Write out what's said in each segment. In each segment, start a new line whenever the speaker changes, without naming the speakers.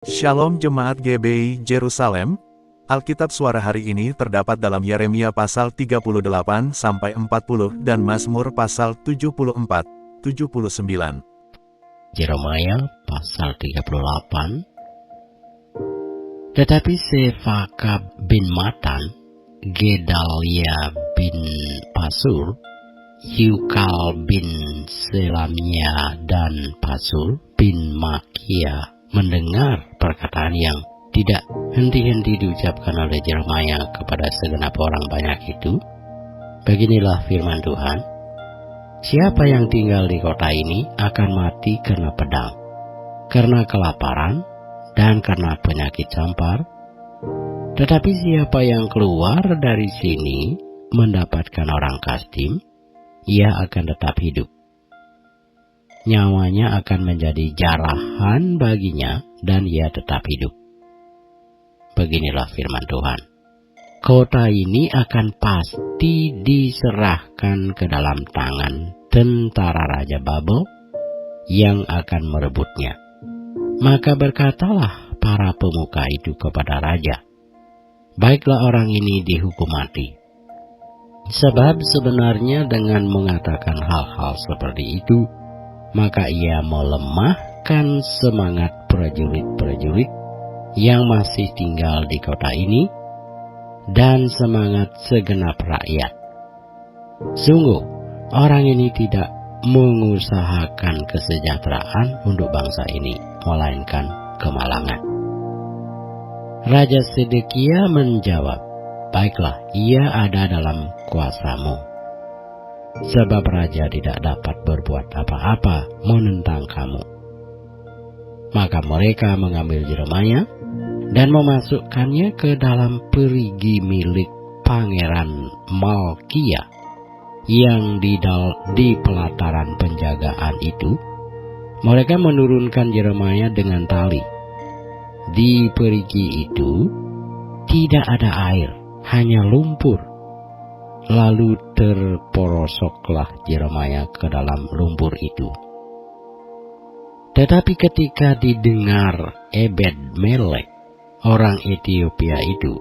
Shalom Jemaat GBI Jerusalem. Alkitab suara hari ini terdapat dalam Yeremia pasal 38-40 dan Mazmur pasal 74-79.
Yeremia pasal 38. Tetapi Sefakab bin Matan, Gedalia bin Pasur, Yukal bin Selamia dan Pasur bin Makia mendengar perkataan yang tidak henti-henti diucapkan oleh Yeremia kepada segenap orang banyak itu. Beginilah firman Tuhan. Siapa yang tinggal di kota ini akan mati karena pedang, karena kelaparan, dan karena penyakit campar. Tetapi siapa yang keluar dari sini mendapatkan orang Kasdim, ia akan tetap hidup. Nyawanya akan menjadi jarahan baginya, dan ia tetap hidup. Beginilah firman Tuhan. Kota ini akan pasti diserahkan ke dalam tangan tentara Raja Babel yang akan merebutnya. Maka berkatalah para pemuka itu kepada raja, baiklah orang ini dihukum mati. Sebab sebenarnya dengan mengatakan hal-hal seperti itu, maka ia melemahkan semangat prajurit-prajurit yang masih tinggal di kota ini, dan semangat segenap rakyat. Sungguh, orang ini tidak mengusahakan kesejahteraan untuk bangsa ini, melainkan kemalangan. Raja Sedekia menjawab, baiklah, ia ada dalam kuasamu. Sebab raja tidak dapat berbuat apa-apa menentang kamu. Maka mereka mengambil Yeremia dan memasukkannya ke dalam perigi milik Pangeran Malkia yang di pelataran penjagaan itu. Mereka menurunkan Yeremia dengan tali. Di perigi itu tidak ada air, hanya lumpur. Lalu terporosoklah Yeremia ke dalam lumpur itu. Tetapi ketika didengar Ebed-Melek, orang Ethiopia itu,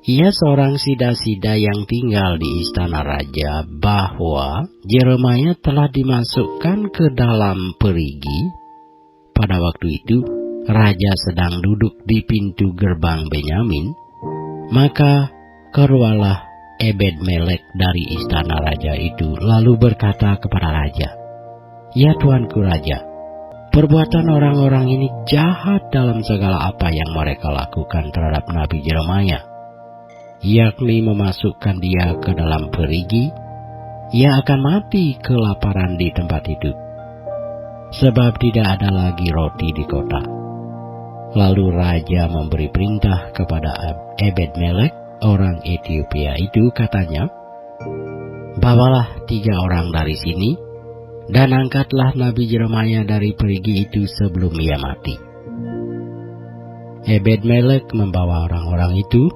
ia seorang sida-sida yang tinggal di istana raja, bahwa Yeremia telah dimasukkan ke dalam perigi. Pada waktu itu, raja sedang duduk di pintu gerbang Benyamin. Maka keluarlah Ebed-Melek dari istana raja itu, lalu berkata kepada raja, ya tuanku raja, perbuatan orang-orang ini jahat dalam segala apa yang mereka lakukan terhadap Nabi Yeremia, yakni memasukkan dia ke dalam perigi. Ia akan mati kelaparan di tempat itu, sebab tidak ada lagi roti di kota. Lalu raja memberi perintah kepada Ebed-Melek, orang Ethiopia itu, katanya, bawalah 3 orang dari sini, dan angkatlah Nabi Yeremia dari perigi itu sebelum ia mati. Ebed-Melek membawa orang-orang itu,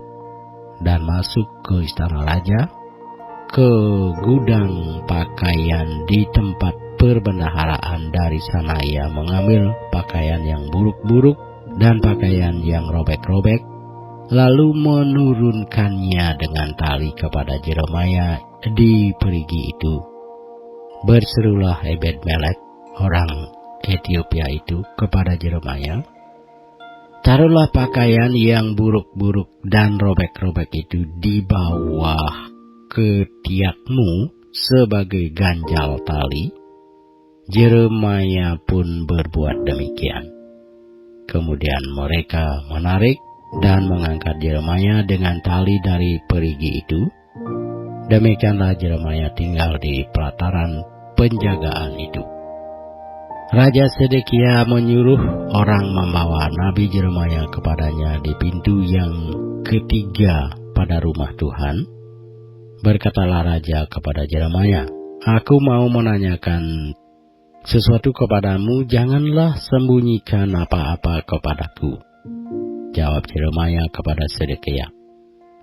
dan masuk ke istana raja, ke gudang pakaian di tempat perbendaharaan. Dari sana ia mengambil pakaian yang buruk-buruk dan pakaian yang robek-robek, lalu menurunkannya dengan tali kepada Yeremia di perigi itu. Berserulah Ebed-Melek, orang Ethiopia itu, kepada Yeremia, taruhlah pakaian yang buruk-buruk dan robek-robek itu di bawah ketiakmu sebagai ganjal tali. Yeremia pun berbuat demikian. Kemudian mereka menarik dan mengangkat Yeremia dengan tali dari perigi itu. Demikianlah Yeremia tinggal di pelataran penjagaan itu. Raja Sedekia menyuruh orang membawa Nabi Yeremia kepadanya di pintu yang ketiga pada rumah Tuhan. Berkatalah raja kepada Yeremia, aku mau menanyakan sesuatu kepadamu, janganlah sembunyikan apa-apa kepadaku. Jawab Yeremia kepada Sedekia,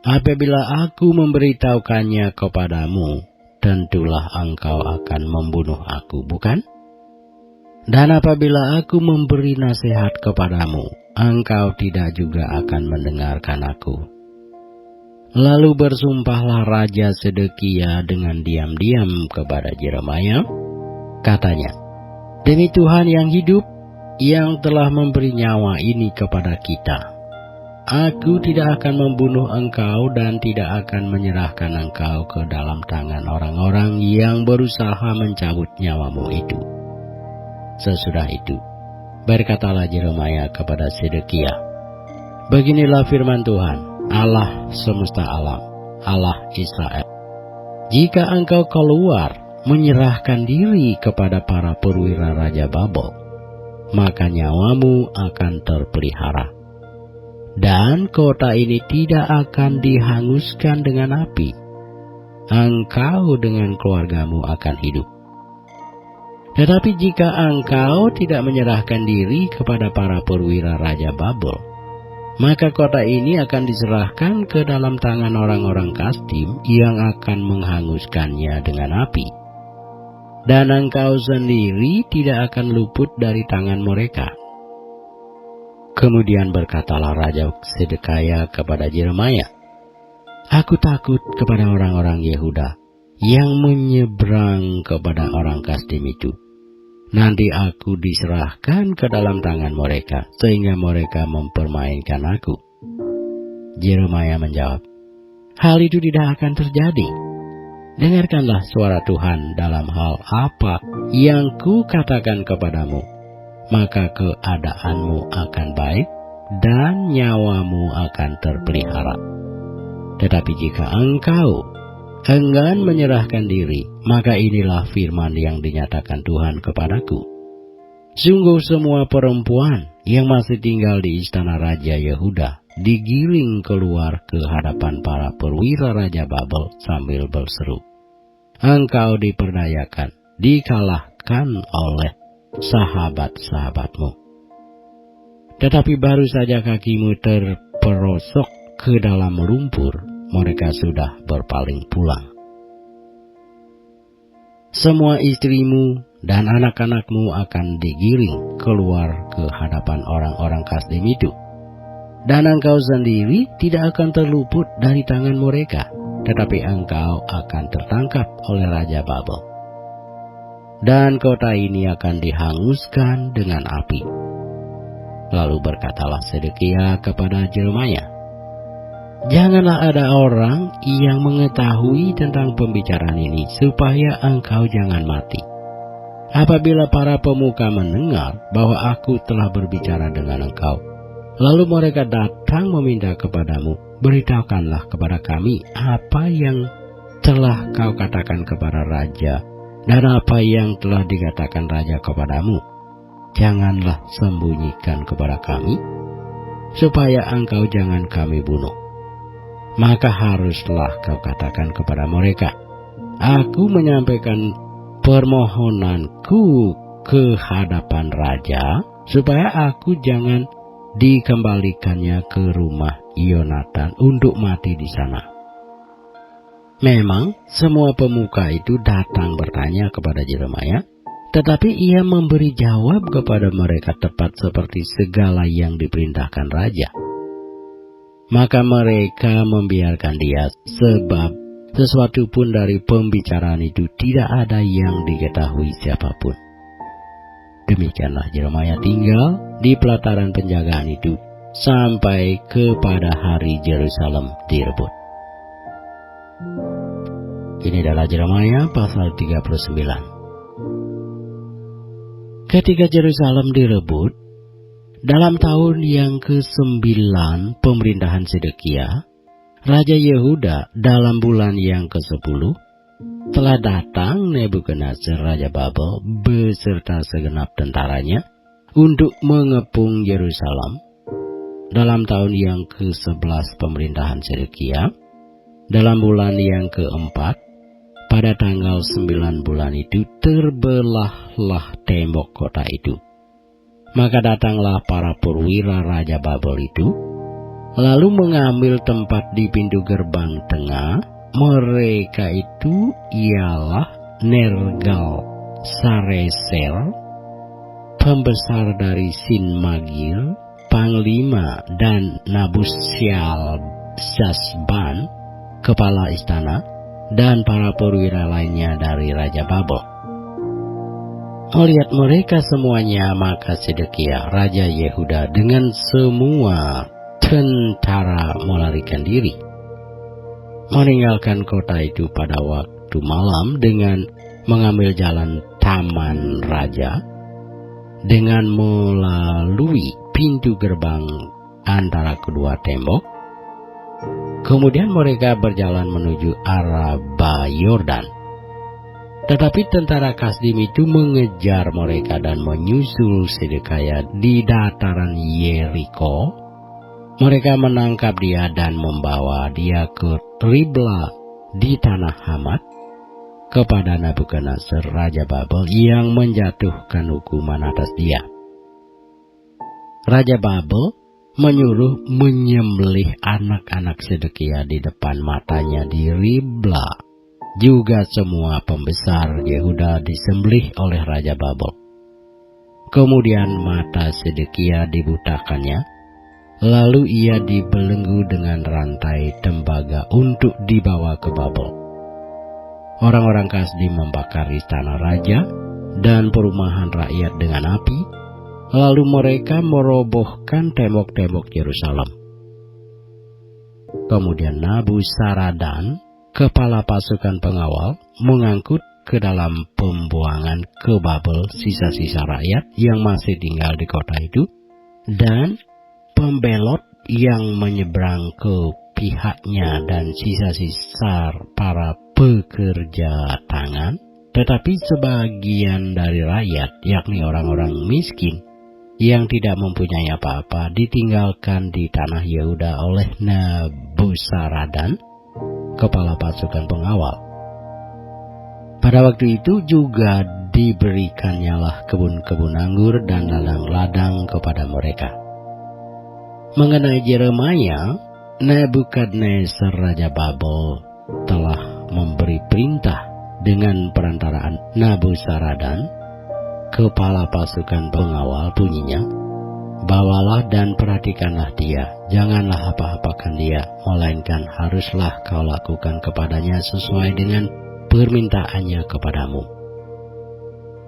apabila aku memberitahukannya kepadamu, tentulah engkau akan membunuh aku, bukan? Dan apabila aku memberi nasihat kepadamu, engkau tidak juga akan mendengarkan aku. Lalu bersumpahlah Raja Sedekia dengan diam-diam kepada Yeremia, katanya, demi Tuhan yang hidup, yang telah memberi nyawa ini kepada kita, aku tidak akan membunuh engkau dan tidak akan menyerahkan engkau ke dalam tangan orang-orang yang berusaha mencabut nyawamu itu. Sesudah itu, berkatalah Yeremia kepada Sedekia, beginilah firman Tuhan, Allah semesta alam, Allah Israel. Jika engkau keluar menyerahkan diri kepada para perwira Raja Babel, maka nyawamu akan terpelihara. Dan kota ini tidak akan dihanguskan dengan api. Engkau dengan keluargamu akan hidup. Tetapi jika engkau tidak menyerahkan diri kepada para perwira Raja Babel, maka kota ini akan diserahkan ke dalam tangan orang-orang Kasdim yang akan menghanguskannya dengan api. Dan engkau sendiri tidak akan luput dari tangan mereka. Kemudian berkatalah Raja Sedekia kepada Yeremia, aku takut kepada orang-orang Yehuda yang menyeberang kepada orang Kasdim itu. Nanti aku diserahkan ke dalam tangan mereka, sehingga mereka mempermainkan aku. Yeremia menjawab, hal itu tidak akan terjadi. Dengarkanlah suara Tuhan dalam hal apa yang ku katakan kepadamu, maka keadaanmu akan baik dan nyawamu akan terpelihara. Tetapi jika engkau enggan menyerahkan diri, maka inilah firman yang dinyatakan Tuhan kepadaku. Sungguh semua perempuan yang masih tinggal di istana Raja Yehuda digiring keluar ke hadapan para perwira Raja Babel sambil berseru, engkau diperdayakan, dikalahkan oleh sahabat-sahabatmu. Tetapi baru saja kakimu terperosok ke dalam lumpur, mereka sudah berpaling pulang. Semua istrimu dan anak-anakmu akan digiring keluar ke hadapan orang-orang Kasdim itu, dan engkau sendiri tidak akan terluput dari tangan mereka, tetapi engkau akan tertangkap oleh Raja Babel. Dan kota ini akan dihanguskan dengan api. Lalu berkatalah Sedekia kepada Yeremia, janganlah ada orang yang mengetahui tentang pembicaraan ini, supaya engkau jangan mati. Apabila para pemuka mendengar bahwa aku telah berbicara dengan engkau, lalu mereka datang meminta kepadamu, beritahukanlah kepada kami apa yang telah kau katakan kepada raja, dan apa yang telah dikatakan raja kepadamu. Janganlah sembunyikan kepada kami, supaya engkau jangan kami bunuh. Maka haruslah kau katakan kepada mereka, aku menyampaikan permohonanku ke hadapan raja, supaya aku jangan dikembalikannya ke rumah Yonatan untuk mati di sana. Memang semua pemuka itu datang bertanya kepada Yeremia, tetapi ia memberi jawab kepada mereka tepat seperti segala yang diperintahkan raja. Maka mereka membiarkan dia, sebab sesuatu pun dari pembicaraan itu tidak ada yang diketahui siapapun. Demikianlah Yeremia tinggal di pelataran penjagaan itu sampai kepada hari Yerusalem direbut. Ini adalah Yeremia pasal 39. Ketika Yerusalem direbut, dalam tahun yang ke-9 pemerintahan Sedekia, Raja Yehuda, dalam bulan yang ke-10, telah datang Nebukadnezar Raja Babel beserta segenap tentaranya untuk mengepung Yerusalem. Dalam tahun yang ke-11 pemerintahan Sedekia, dalam bulan yang ke-4, pada tanggal 9 bulan itu terbelahlah tembok kota itu. Maka datanglah para perwira Raja Babel itu, lalu mengambil tempat di pintu gerbang tengah. Mereka itu ialah Nergal, Sareser, pembesar dari Sin Magir, panglima, dan Nabusyazban, kepala istana, dan para perwira lainnya dari Raja Babel. Melihat mereka semuanya, maka Sedekia, Raja Yehuda, dengan semua tentara melarikan diri, meninggalkan kota itu pada waktu malam dengan mengambil jalan Taman Raja, dengan melalui pintu gerbang antara kedua tembok. Kemudian mereka berjalan menuju Araba Yordan. Tetapi tentara Kasdim itu mengejar mereka dan menyusul Sedekia di dataran Yeriko. Mereka menangkap dia dan membawa dia ke Ribla di tanah Hamat kepada Nabukadnezar Raja Babel yang menjatuhkan hukuman atas dia. Raja Babel menyuruh menyembelih anak-anak Sedekia di depan matanya di Ribla. Juga semua pembesar Yehuda disembelih oleh Raja Babel. Kemudian mata Sedekia dibutakannya, lalu ia dibelenggu dengan rantai tembaga untuk dibawa ke Babel. Orang-orang Kasdim membakar istana raja dan perumahan rakyat dengan api, lalu mereka merobohkan tembok-tembok Yerusalem. Kemudian Nabuzaradan, kepala pasukan pengawal, mengangkut ke dalam pembuangan ke Babel sisa-sisa rakyat yang masih tinggal di kota itu, dan pembelot yang menyeberang ke pihaknya, dan sisa-sisa para pekerja tangan. Tetapi sebagian dari rakyat, yakni orang-orang miskin yang tidak mempunyai apa-apa, ditinggalkan di tanah Yehuda oleh Nabuzaradan, kepala pasukan pengawal. Pada waktu itu juga diberikannya kebun-kebun anggur dan ladang-ladang kepada mereka. Mengenai Yeremia, Nebukadnezar Raja Babel telah memberi perintah dengan perantaraan Nabuzaradan, kepala pasukan pengawal, bunyinya, "Bawalah dan perhatikanlah dia, janganlah apa-apakan dia, melainkan haruslah kau lakukan kepadanya sesuai dengan permintaannya kepadamu."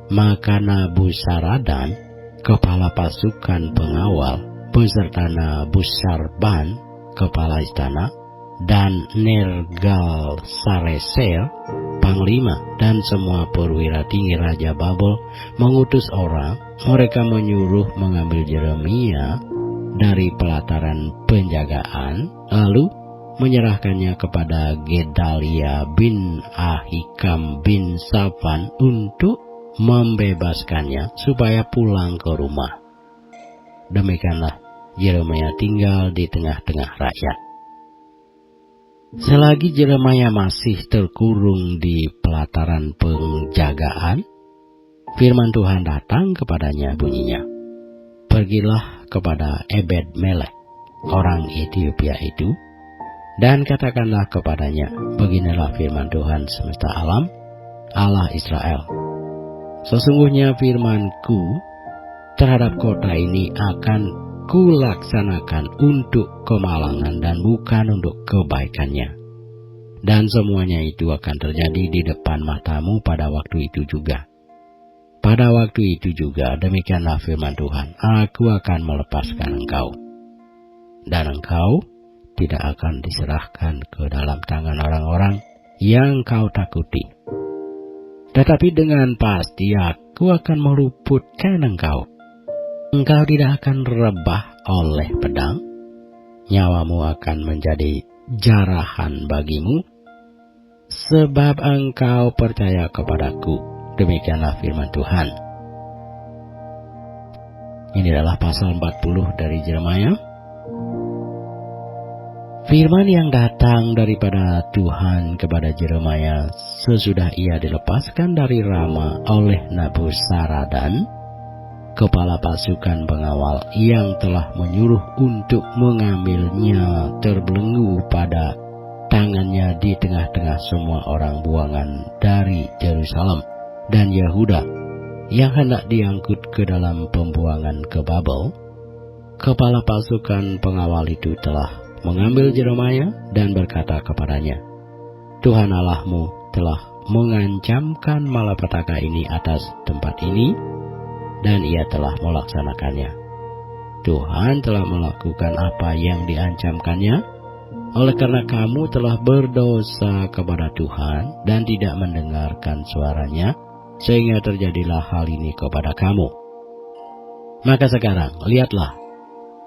Maka Nabuzaradan, kepala pasukan pengawal, beserta Nabusyazban, kepala istana, dan Nergal-Sareser, panglima, dan semua perwira tinggi Raja Babel mengutus orang. Mereka menyuruh mengambil Yeremia dari pelataran penjagaan, lalu menyerahkannya kepada Gedalia bin Ahikam bin Safan untuk membebaskannya supaya pulang ke rumah. Demikianlah Yeremia tinggal di tengah-tengah rakyat. Selagi Yeremia masih terkurung di pelataran penjagaan, firman Tuhan datang kepadanya, bunyinya, "Pergilah kepada Ebed-Melek, orang Ethiopia itu, dan katakanlah kepadanya, beginilah firman Tuhan semesta alam, Allah Israel. Sesungguhnya firman-Ku terhadap kota ini akan Kulaksanakan untuk kemalangan dan bukan untuk kebaikannya. Dan semuanya itu akan terjadi di depan matamu pada waktu itu juga. Pada waktu itu juga, demikianlah firman Tuhan, Aku akan melepaskan engkau. Dan engkau tidak akan diserahkan ke dalam tangan orang-orang yang kau takuti. Tetapi dengan pasti Aku akan meluputkan engkau. Engkau tidak akan rebah oleh pedang, nyawamu akan menjadi jarahan bagimu, sebab engkau percaya kepadaku." Demikianlah firman Tuhan. Ini adalah pasal 40 dari Yeremia. Firman yang datang daripada Tuhan kepada Yeremia sesudah ia dilepaskan dari Rama oleh Nabuzaradan, kepala pasukan pengawal, yang telah menyuruh untuk mengambilnya terbelenggu pada tangannya di tengah-tengah semua orang buangan dari Yerusalem dan Yehuda, yang hendak diangkut ke dalam pembuangan ke Babel, kepala pasukan pengawal itu telah mengambil Yeremia dan berkata kepadanya, Tuhan Allahmu telah mengancamkan malapetaka ini atas tempat ini, dan ia telah melaksanakannya. Tuhan telah melakukan apa yang diancamkannya, oleh karena kamu telah berdosa kepada Tuhan dan tidak mendengarkan suaranya, sehingga terjadilah hal ini kepada kamu. Maka sekarang, lihatlah,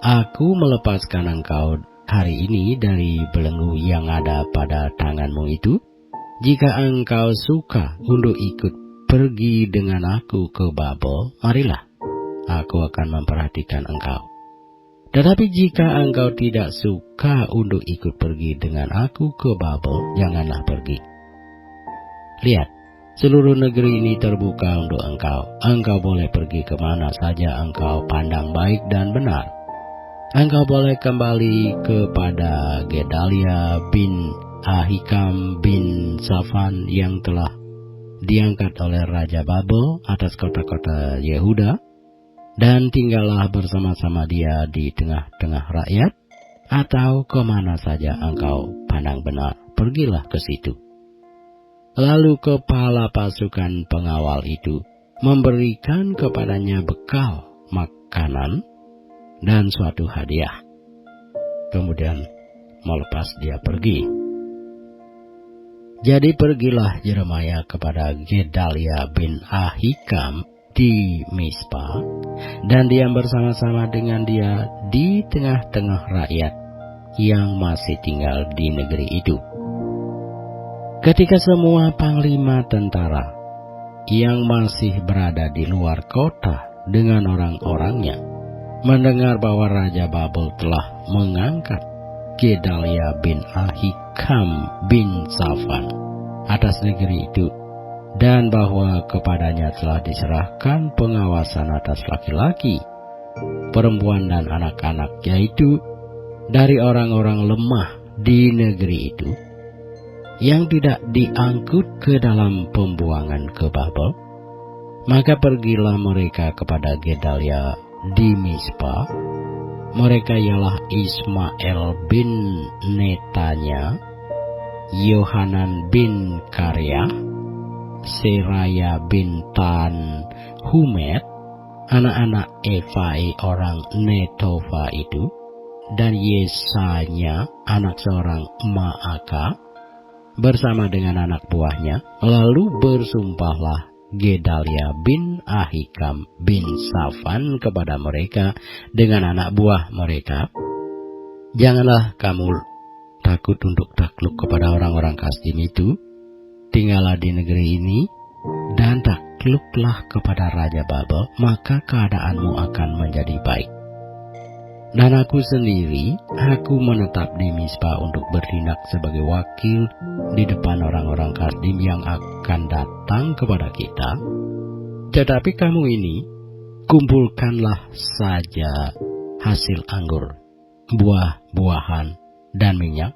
aku melepaskan engkau hari ini dari belenggu yang ada pada tanganmu itu. Jika engkau suka untuk ikut pergi dengan aku ke Babel, marilah, aku akan memperhatikan engkau. Tetapi jika engkau tidak suka untuk ikut pergi dengan aku ke Babel, janganlah pergi. Lihat, seluruh negeri ini terbuka untuk engkau. Engkau boleh pergi kemana saja engkau pandang baik dan benar. Engkau boleh kembali kepada Gedalia bin Ahikam bin Safan yang telah diangkat oleh Raja Babel atas kota-kota Yehuda, dan tinggallah bersama-sama dia di tengah-tengah rakyat, atau kemana saja engkau pandang benar, pergilah ke situ. Lalu kepala pasukan pengawal itu memberikan kepadanya bekal makanan dan suatu hadiah, kemudian melepas dia pergi. Jadi pergilah Yeremia kepada Gedalia bin Ahikam di Mispa, dan diam bersama-sama dengan dia di tengah-tengah rakyat yang masih tinggal di negeri itu. Ketika semua panglima tentara yang masih berada di luar kota dengan orang-orangnya mendengar bahwa Raja Babel telah mengangkat Gedalia bin Ahikam bin Safan atas negeri itu, dan bahwa kepadanya telah diserahkan pengawasan atas laki-laki, perempuan dan anak-anak, yaitu dari orang-orang lemah di negeri itu, yang tidak diangkut ke dalam pembuangan ke Babel, maka pergilah mereka kepada Gedalia di Mispa. Mereka ialah Ismael bin Netanya, Yohanan bin Karyah, Seraya bin Tan Humet, anak-anak Efai orang Netofa itu, dan Yesanya anak seorang Maaka, bersama dengan anak buahnya. Lalu bersumpahlah Gedalia bin Ahikam bin Safan kepada mereka dengan anak buah mereka, janganlah kamu takut untuk takluk kepada orang-orang Kasdim itu. Tinggallah di negeri ini dan takluklah kepada Raja Babel, maka keadaanmu akan menjadi baik. Dan aku sendiri, aku menetap di Mispa untuk bertindak sebagai wakil di depan orang-orang Kasdim yang akan datang kepada kita. Tetapi kamu ini, kumpulkanlah saja hasil anggur, buah-buahan, dan minyak.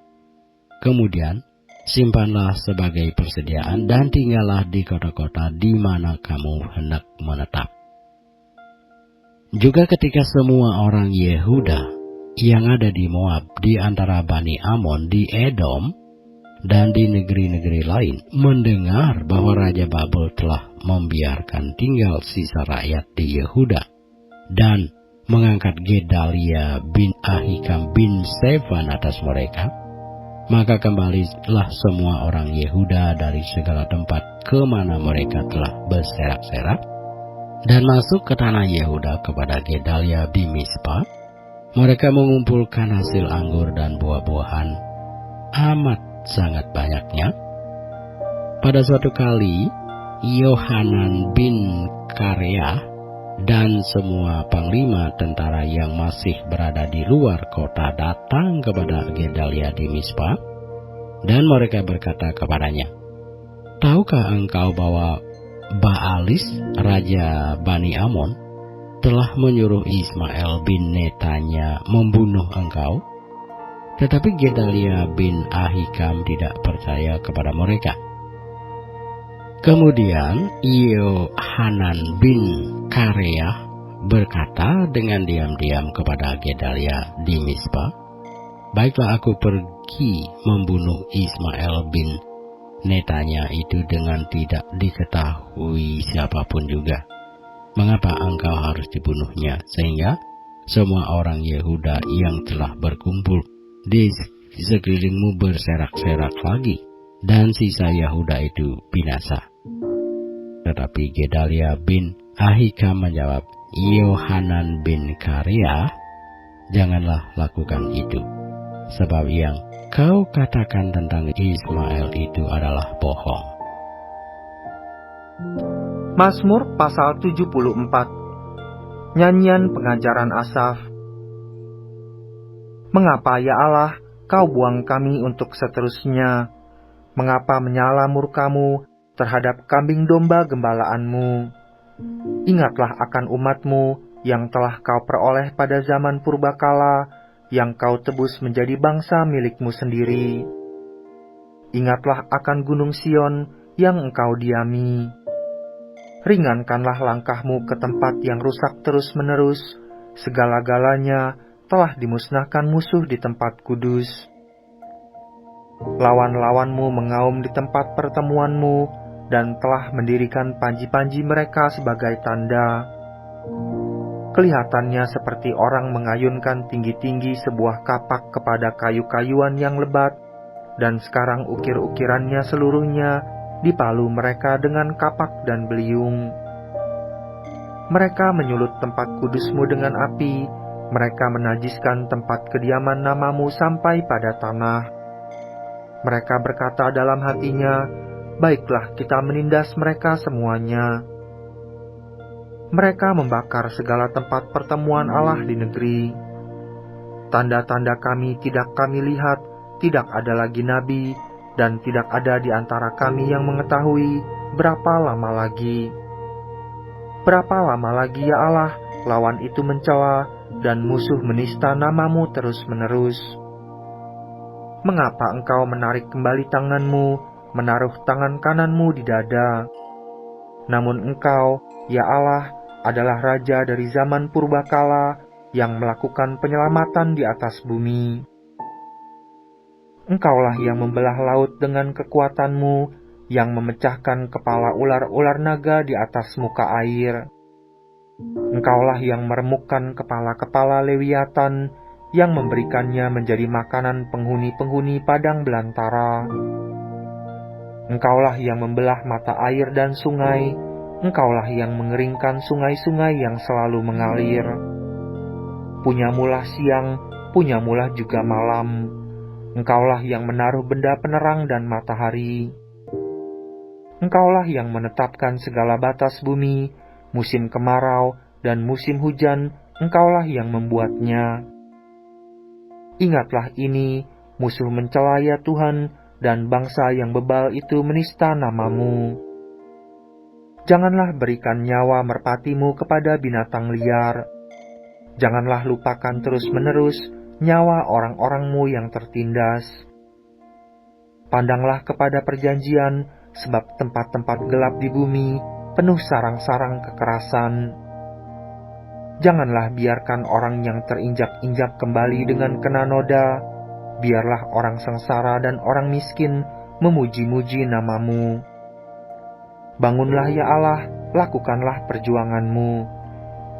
Kemudian, simpanlah sebagai persediaan dan tinggallah di kota-kota di mana kamu hendak menetap. Juga ketika semua orang Yehuda yang ada di Moab, di antara Bani Amon, di Edom, dan di negeri-negeri lain mendengar bahwa Raja Babel telah membiarkan tinggal sisa rakyat di Yehuda dan mengangkat Gedalia bin Ahikam bin Safan atas mereka, maka kembalilah semua orang Yehuda dari segala tempat ke mana mereka telah berserak-serak dan masuk ke tanah Yehuda kepada Gedalia di Mispa. Mereka mengumpulkan hasil anggur dan buah-buahan amat sangat banyaknya. Pada suatu kali, Yohanan bin Karyah dan semua panglima tentara yang masih berada di luar kota datang kepada Gedalia di Mispa, dan mereka berkata kepadanya, "Tahukah engkau bahwa Baalis, raja Bani Amon, telah menyuruh Ismael bin Netanya membunuh engkau?" Tetapi Gedalia bin Ahikam tidak percaya kepada mereka. Kemudian Yohanan bin Kareah berkata dengan diam-diam kepada Gedalia di Mizpah, "Baiklah, aku pergi membunuh Ismail bin Netanya itu dengan tidak diketahui siapapun juga. Mengapa engkau harus dibunuhnya, sehingga semua orang Yehuda yang telah berkumpul di sekelilingmu berserak-serak lagi, dan sisa Yehuda itu binasa?" Tetapi Gedalia bin Ahikam menjawab, "Yohanan bin Kareah, janganlah lakukan itu, sebab yang kau katakan tentang Ismail itu adalah bohong."
Mazmur pasal 74. Nyanyian pengajaran Asaf. Mengapa ya Allah, kau buang kami untuk seterusnya? Mengapa menyala murkamu terhadap kambing domba gembalaanmu? Ingatlah akan umatmu yang telah kau peroleh pada zaman purbakala, yang kau tebus menjadi bangsa milikmu sendiri. Ingatlah akan gunung Sion yang engkau diami. Ringankanlah langkahmu ke tempat yang rusak terus-menerus. Segala-galanya telah dimusnahkan musuh di tempat kudus. Lawan-lawanmu mengaum di tempat pertemuanmu, dan telah mendirikan panji-panji mereka sebagai tanda. Kelihatannya seperti orang mengayunkan tinggi-tinggi sebuah kapak kepada kayu-kayuan yang lebat, dan sekarang ukir-ukirannya seluruhnya dipalu mereka dengan kapak dan beliung. Mereka menyulut tempat kudusmu dengan api, mereka menajiskan tempat kediaman namamu sampai pada tanah. Mereka berkata dalam hatinya, "Baiklah, kita menindas mereka semuanya." Mereka membakar segala tempat pertemuan Allah di negeri. Tanda-tanda kami tidak kami lihat, tidak ada lagi nabi, dan tidak ada di antara kami yang mengetahui berapa lama lagi. Berapa lama lagi ya Allah, lawan itu mencela, dan musuh menista namamu terus-menerus. Mengapa engkau menarik kembali tanganmu, menaruh tangan kananmu di dada? Namun engkau, ya Allah, adalah Raja dari zaman purbakala yang melakukan penyelamatan di atas bumi. Engkaulah yang membelah laut dengan kekuatanmu, yang memecahkan kepala ular-ular naga di atas muka air. Engkaulah yang meremukkan kepala-kepala Lewiatan, yang memberikannya menjadi makanan penghuni-penghuni padang belantara. Engkaulah yang membelah mata air dan sungai, engkaulah yang mengeringkan sungai-sungai yang selalu mengalir. Punyamulah siang, punyamulah juga malam. Engkaulah yang menaruh benda penerang dan matahari. Engkaulah yang menetapkan segala batas bumi, musim kemarau dan musim hujan, engkaulah yang membuatnya. Ingatlah ini, musuh mencela ya Tuhan, dan bangsa yang bebal itu menista namamu. Janganlah berikan nyawa merpatimu kepada binatang liar. Janganlah lupakan terus-menerus nyawa orang-orangmu yang tertindas. Pandanglah kepada perjanjian, sebab tempat-tempat gelap di bumi penuh sarang-sarang kekerasan. Janganlah biarkan orang yang terinjak-injak kembali dengan kena noda. Biarlah orang sengsara dan orang miskin memuji-muji namamu. Bangunlah ya Allah, lakukanlah perjuanganmu.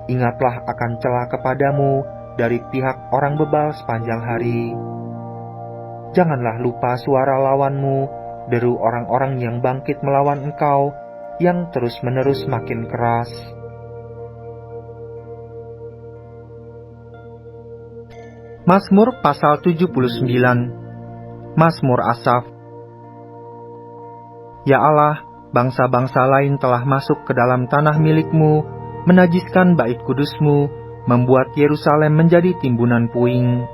Ingatlah akan celah kepadamu dari pihak orang bebal sepanjang hari. Janganlah lupa suara lawanmu, deru orang-orang yang bangkit melawan engkau, yang terus-menerus makin keras. Mazmur pasal 79. Mazmur Asaf. Ya Allah, bangsa-bangsa lain telah masuk ke dalam tanah milikmu, menajiskan bait kudusmu, membuat Yerusalem menjadi timbunan puing.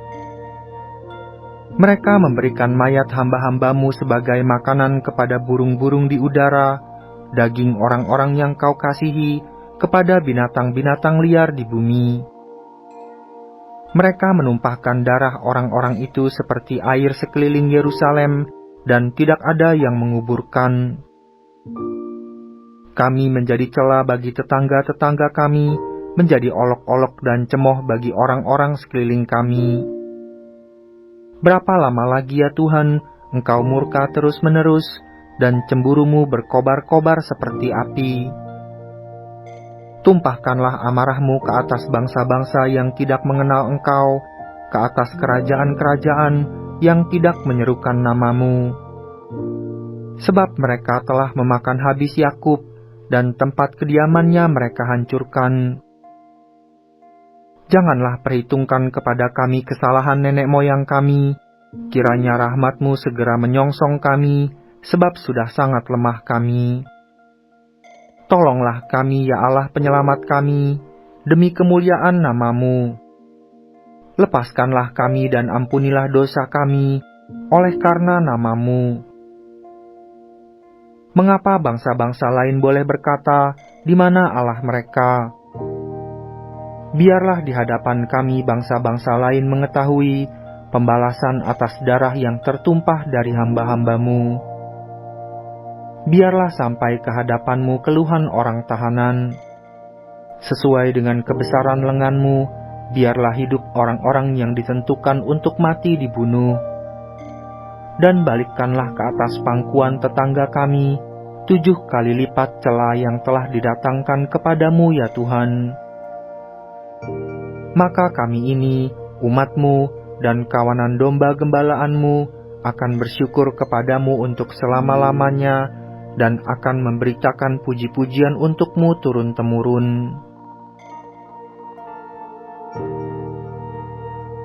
Mereka memberikan mayat hamba-hambamu sebagai makanan kepada burung-burung di udara, daging orang-orang yang kau kasihi kepada binatang-binatang liar di bumi. Mereka menumpahkan darah orang-orang itu seperti air sekeliling Yerusalem, dan tidak ada yang menguburkan. Kami menjadi cela bagi tetangga-tetangga kami, menjadi olok-olok dan cemoh bagi orang-orang sekeliling kami. Berapa lama lagi ya Tuhan, Engkau murka terus-menerus, dan cemburumu berkobar-kobar seperti api? Tumpahkanlah amarahmu ke atas bangsa-bangsa yang tidak mengenal Engkau, ke atas kerajaan-kerajaan yang tidak menyerukan namamu. Sebab mereka telah memakan habis Yakub, dan tempat kediamannya mereka hancurkan. Janganlah perhitungkan kepada kami kesalahan nenek moyang kami, kiranya rahmat-Mu segera menyongsong kami, sebab sudah sangat lemah kami. Tolonglah kami ya Allah penyelamat kami, demi kemuliaan nama-Mu. Lepaskanlah kami dan ampunilah dosa kami, oleh karena nama-Mu. Mengapa bangsa-bangsa lain boleh berkata, di mana Allah mereka? Biarlah di hadapan kami bangsa-bangsa lain mengetahui pembalasan atas darah yang tertumpah dari hamba-hamba-Mu. Biarlah sampai ke hadapan-Mu keluhan orang tahanan. Sesuai dengan kebesaran lengan-Mu, biarlah hidup orang-orang yang ditentukan untuk mati dibunuh. Dan balikkanlah ke atas pangkuan tetangga kami 7 kali lipat cela yang telah didatangkan kepadamu ya Tuhan. Maka kami ini, umat-Mu dan kawanan domba gembalaanmu akan bersyukur kepadamu untuk selama-lamanya dan akan memberitakan puji-pujian untuk-Mu turun-temurun.